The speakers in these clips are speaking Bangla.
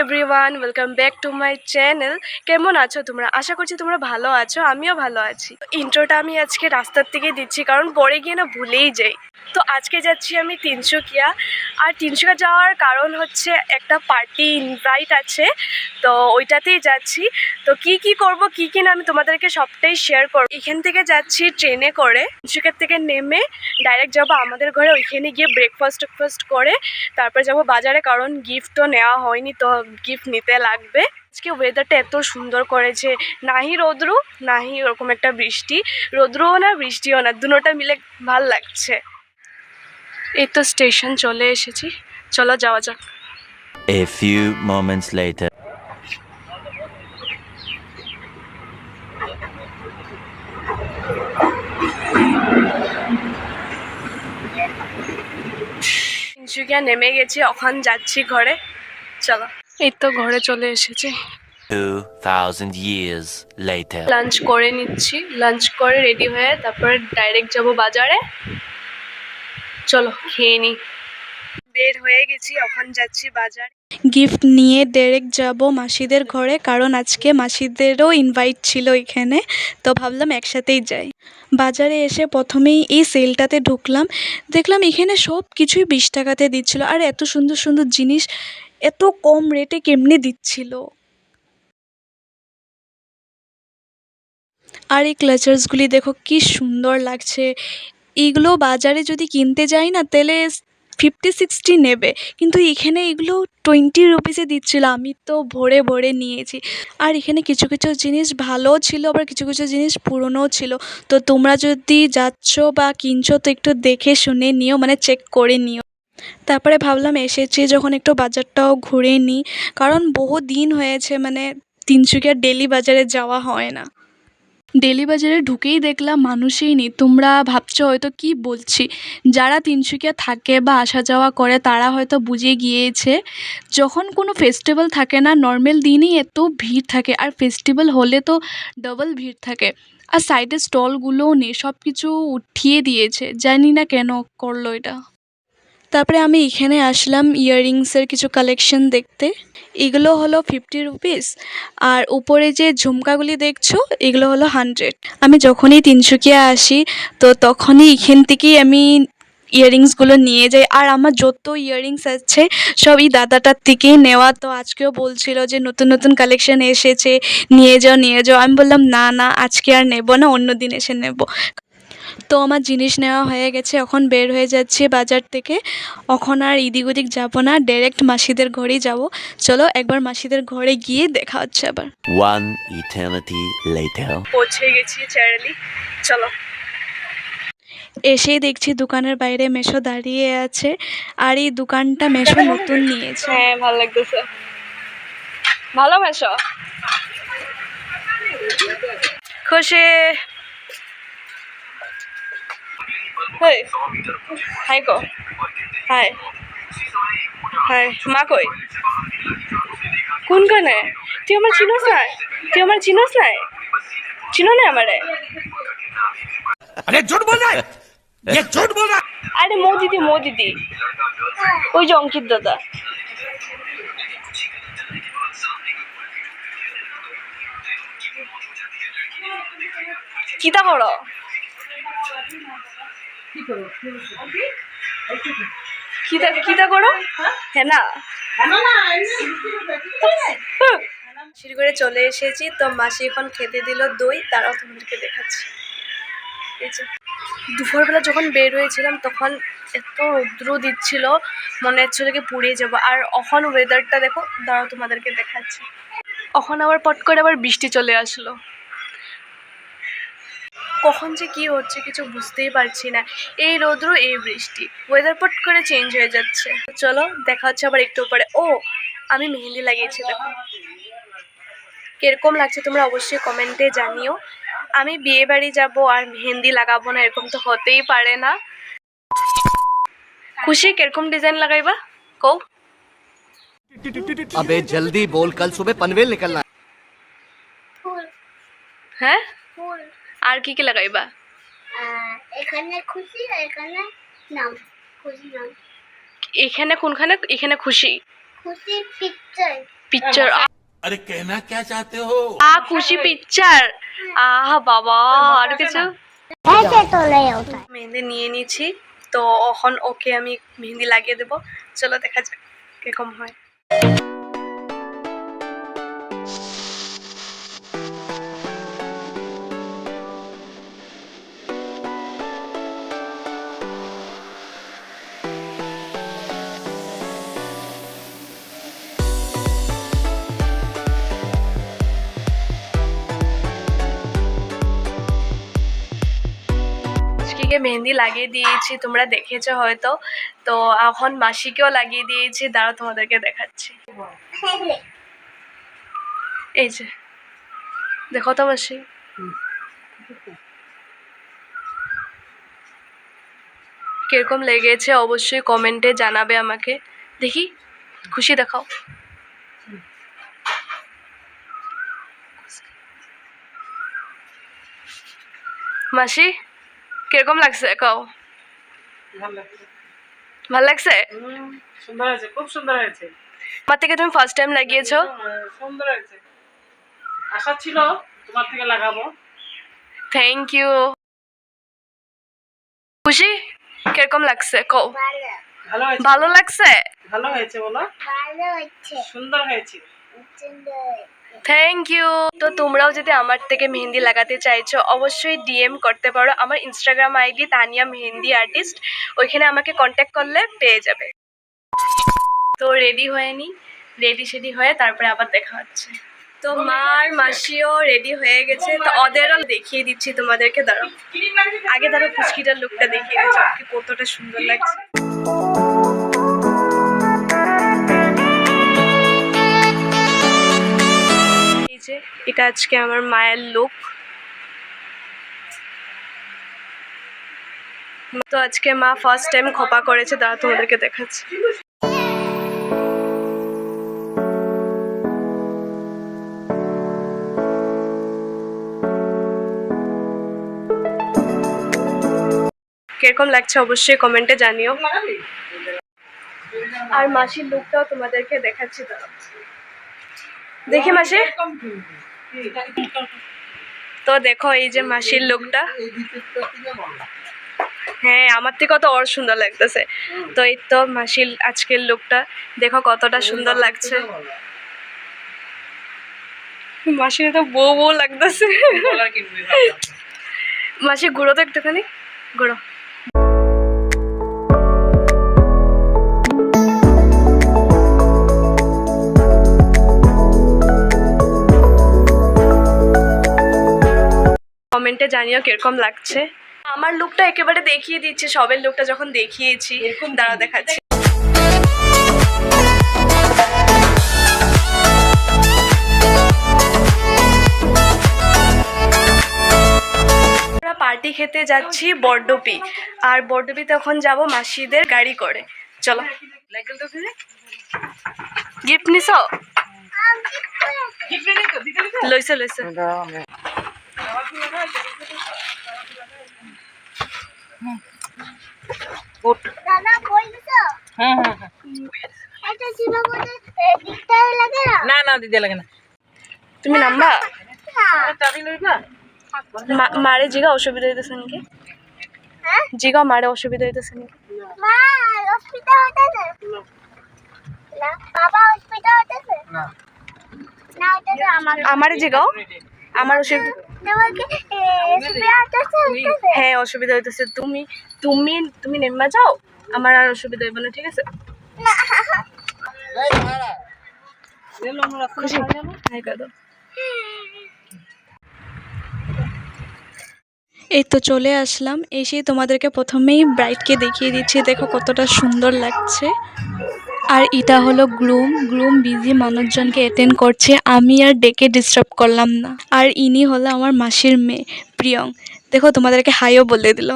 Everyone, welcome back to my channel. কেমন আছো তোমরা? আশা করছি তোমরা ভালো আছো, আমিও ভালো আছি। ইন্ট্রোটা আমি আজকে রাস্তার থেকে দিচ্ছি, কারণ পরে গিয়ে না ভুলেই যাই। তো আজকে যাচ্ছি আমি তিনসুকিয়া। আর তিনসুকিয়া যাওয়ার কারণ হচ্ছে একটা পার্টি ইনভাইট আছে, তো ওইটাতেই যাচ্ছি। তো কি করব কি না আমি তোমাদেরকে সবটাই শেয়ার করব। এখান থেকে যাচ্ছি ট্রেনে করে, তিনসুকিয়ার থেকে নেমে ডাইরেক্ট যাবো আমাদের ঘরে। ওইখানে গিয়ে ব্রেকফাস্ট করে তারপর যাবো বাজারে, কারণ গিফটও নেওয়া হয়নি, তো গিফট নিতে লাগবে। আজকে ওয়েদারটা এত সুন্দর করেছে, নাহি রৌদ্র নাহি ওরকম একটা বৃষ্টি, রৌদ্রও না বৃষ্টিও না, দুটোটা মিলে ভাল লাগছে। এই তো স্টেশন চলে এসেছি, চলো যাওয়া যাক। A few moments later. Tinsukia নেমে গেছি, এখন যাচ্ছি ঘরে, চলো। এই তো ঘরে চলে এসেছি। 2000 years later. লাঞ্চ করে নিচ্ছি, লাঞ্চ করে রেডি হয়ে তারপরে ডাইরেক্ট যাব বাজারে। চলো খেয়ে নিই। বের হয়ে গেছি, এখন যাচ্ছি বাজারে। গিফট নিয়ে ডাইরেক্ট যাব মাসিদের ঘরে, কারণ আজকে মাসিদেরও ইনভাইট ছিল এখানে, তো ভাবলাম একসাথেই যাই। বাজারে এসে প্রথমেই এই সেলটাতে ঢুকলাম, দেখলাম এখানে সব কিছুই 20 টাকাতে দিচ্ছিল। আর এত সুন্দর সুন্দর জিনিস এত কম রেটে কেমনে দিচ্ছিল। আর এই ক্লাচার্সগুলি দেখো কি সুন্দর লাগছে। এগুলো বাজারে যদি কিনতে যাই না তাহলে 50-60 নেবে, কিন্তু এখানে এগুলো 20 রুপিসে দিচ্ছিল। আমি তো ভরে ভরে নিয়েছি। আর এখানে কিছু কিছু জিনিস ভালোও ছিল, আবার কিছু কিছু জিনিস পুরনোও ছিল। তো তোমরা যদি যাচ্ছ বা কিনছো তো একটু দেখে শুনে নিও, মানে চেক করে নিও। তারপরে ভাবলাম এসেছি যখন একটু বাজারটাও ঘুরে নিই, কারণ বহু দিন হয়েছে মানে তিনসুকিয়ার ডেলি বাজারে যাওয়া হয় না। ডেলি বাজারে ঢুকেই দেখলাম মানুষই নেই। তোমরা ভাবছো হয়তো কি বলছি, যারা তিনসুকিয়া থাকে বা আসা যাওয়া করে তারা হয়তো বুঝে গিয়েছে, যখন কোনো ফেস্টিভ্যাল থাকে না নর্মাল দিনই এত ভিড় থাকে, আর ফেস্টিভ্যাল হলে তো ডবল ভিড় থাকে। আর সাইডের স্টলগুলোও নেই, সব কিছু উঠিয়ে দিয়েছে, জানি না কেন করলো এটা। তারপরে আমি এখানে আসলাম ইয়াররিংসের কিছু কালেকশন দেখতে। এগুলো হলো 50 রুপিস, আর উপরে যে ঝুমকাগুলি দেখছো এগুলো হলো 100। আমি যখনই তিনসুকিয়া আসি তো তখনই এখান থেকেই আমি ইয়াররিংসগুলো নিয়ে যাই। আর আমার যত ইয়াররিংস আছে সব এই দাদাটার থেকেই নেওয়া। তো আজকেও বলছিল যে নতুন নতুন কালেকশন এসেছে, নিয়ে যাও। আমি বললাম না আজকে আর নেব না, অন্য দিন এসে নেব। তো আমার জিনিস নেওয়া হয়ে গেছে, এখন বের হয়ে যাচ্ছি বাজার থেকে। এখন আর এদিক ওদিক যাবো না, ডাইরেক্ট মাসিদের ঘরেই যাব। চলো একবার মাসিদের ঘরে গিয়ে দেখা হচ্ছে আবার। One eternity later. পৌঁছে গেছি চ্যারেলি, চলো। এসেই দেখছি দোকানের বাইরে মেশো দাঁড়িয়ে আছে, আর এই দোকানটা মেশো নতুন নিয়েছে। হ্যাঁ ভালো লাগতেছে, ভালো মেশো। খুশি। হাই হাই গো, হাই হাই। মা কই? কোনখানে? তুই আমার চিনোস নাই? চিনো না আমারে? अरे झूठ बोल रहा है, ये झूठ बोल रहा है। আরে মৌ দিদি, ওই যে অঙ্কিত দাদা। কিতা করো? কিতা করো? হ্যাঁ না সিঁড়ি করে চলে এসেছি। তো মাসি এখন খেতে দিল দই, তারাও তোমাদেরকে দেখাচ্ছি। এই যে দুপুরবেলা যখন বের হয়েছিলাম তখন এত রৌদ্র দিচ্ছিল, মনে হচ্ছিল কি পুড়িয়ে যাবো। আর এখন ওয়েদারটা দেখো, দাঁড়াও তোমাদেরকে দেখাচ্ছি। এখন আবার পট করে আবার বৃষ্টি চলে আসলো। কখন যে কি হচ্ছে কিছু বুঝতেই পারছি না। এই রৌদ্র এই বৃষ্টি, ওয়েদার পট করে চেঞ্জ হয়ে যাচ্ছে। চলো দেখা হচ্ছে আবার একটু পরে। ও আমি মেহেন্দি লাগিয়েছি, দেখো কিরকম লাগছে তোমরা অবশ্যই কমেন্টে জানিও। আমি বিয়ে বাড়ি যাবো আর মেহেন্দি লাগাবো না, এরকম তো হতেই পারে না। খুশি কিরকম ডিজাইন লাগাইবা কও? अबे जल्दी बोल, कल सुबह पनवेल निकलना है। হ্যাঁ আর কি লাগাইবা? এখানে খুশি, এখানে নাম খুশি নাম। এখানে কোনখানে? এখানে খুশি খুশি পিকচার। পিকচার अरे कहना क्या चाहते हो? খুশি পিকচার বাবা আর কিছু ऐसे तो नहीं होता है। মেহেন্দি নিয়ে নিয়েছি, তো এখন ওকে আমি মেহেন্দি লাগিয়ে দেবো। চলো দেখা যাক কিরকম হয়। মাসিকে মেহেন্দি লাগিয়ে দিয়েছি, তোমরা দেখেছো হয়তো। তো এখন মাসিকেও লাগিয়ে দিয়েছি, দাঁড়াও তোমাদেরকে দেখাচ্ছি। এই যে দেখো তো মাসি, কিরকম লেগেছে অবশ্যই কমেন্টে জানাবে আমাকে। দেখি খুশি দেখাও। মাসি কিরকম লাগছে কাও? ভাল লাগছে? সুন্দর হয়েছে, খুব সুন্দর হয়েছে। আমার থেকে তুমি ফার্স্ট টাইম লাগিয়েছো? সুন্দর হয়েছে, আশা ছিল তোমার থেকে লাগাবো। Thank you. খুশি কিরকম লাগছে কও? ভালো হয়েছে, ভালো লাগছে? ভালো হয়েছে বলো। ভালো হচ্ছে, সুন্দর হয়েছে। সুন্দর। Thank you. তো তোমরাও যদি আমার থেকে মেহেন্দি লাগাতে চাইছো অবশ্যই ডিএম করতে পারো। আমার Instagram ID Tania mehendi artist, ওইখানে আমাকে কন্ট্যাক্ট করলে পেয়ে যাবে। তো রেডি হয়ে নি, রেডি সেডি হয়ে তারপরে আবার দেখা হচ্ছে। তো মা আর মাসিও রেডি হয়ে গেছে, তো ওদেরও দেখিয়ে দিচ্ছি তোমাদেরকে। দাঁড়াও আগে, দাঁড়াও ফুচকিটার লুকটা দেখিয়ে দিচ্ছি ওকে কতটা সুন্দর লাগছে। এই যে এটা আজকে আমার মায়ের লুক। তো আজকে মা ফার্স্ট টাইম খোপা করেছে, দাঁড়া তোমাদেরকে দেখাচ্ছি। কিরকম লাগছে অবশ্যই কমেন্টে জানিও। আর মাসির লুকটাও তোমাদেরকে দেখাচ্ছি, দাঁড়াও দেখি মাসি। তো দেখো এই যে মাসির লুকটা, হ্যাঁ আমার থেকে তো ওর সুন্দর লাগতেছে। তো এই তো মাসির আজকের লুকটা দেখো কতটা সুন্দর লাগছে। মাসির তো বউ বউ লাগতেছে। মাসি ঘুরো তো একটুখানি, ঘুরো। কমেন্টে জানিও কিরকম লাগছে। আমার লুকটা একেবারে দেখিয়ে দিচ্ছি, সবের লুকটা যখন দেখিয়েছি। দাঁড়াও দেখাচ্ছি। আমরা পার্টি খেতে যাচ্ছি বড়ডুবি, আর বড়ডুবিতে এখন যাব মাসিদের গাড়ি করে। চলো গিফট নিছো? লইছে লইছে। দাদা বলছো? হ্যাঁ হ্যাঁ হ্যাঁ। এটা ছিল বলে দিতে লাগে না? না না দিতে লাগে না। তুমি নাম্বা চাবি লইবা? মারে জিগা অসুবিধা হইতেছে নাকি? হ্যাঁ? জিগা মারে অসুবিধা হইতেছে নাকি? মা হসপিটাল হতেছে না, বাবা হসপিটাল হতেছে না না, হতেছে আমার আমারে জিগাও, আমার অসুবিধা। তোমাকে হসপিটাল হতেছে। হ্যাঁ অসুবিধা হইতেছে। তুমি তুমি তুমি নেমা যাও, আমার আর অসুবিধা হইব না, ঠিক আছে? খুশি হাই করে দাও। এই তো চলে আসলাম, এসেই তোমাদেরকে প্রথমেই ব্রাইডকে দেখিয়ে দিচ্ছি। দেখো কতটা সুন্দর লাগছে। আর এটা হলো গ্রুম বিজি মানুষজনকে অ্যাটেন্ড করছে, আমি আর ডেকে ডিস্টার্ব করলাম না। আর ইনি হলো আমার মাসির মেয়ে প্রিয়ং, দেখো তোমাদেরকে হাইও বলে দিল।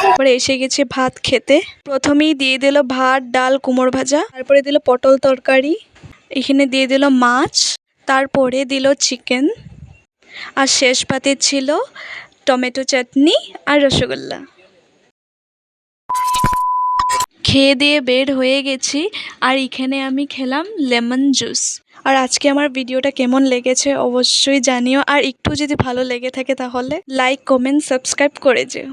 তারপরে এসে গেছে ভাত খেতে। প্রথমেই দিয়ে দিল ভাত, ডাল, কুমড়ো ভাজা, তারপরে দিল পটল তরকারি, এখানে দিয়ে দিল মাছ, তারপরে দিল চিকেন, আর শেষ পাতে ছিল টমেটো চাটনি আর রসগোল্লা। খেয়ে দিয়ে বের হয়ে গেছি, আর এখানে আমি খেলাম লেমন জুস। আর আজকে আমার ভিডিওটা কেমন লেগেছে অবশ্যই জানিও, আর একটু যদি ভালো লেগে থাকে তাহলে লাইক কমেন্ট সাবস্ক্রাইব করে যেও।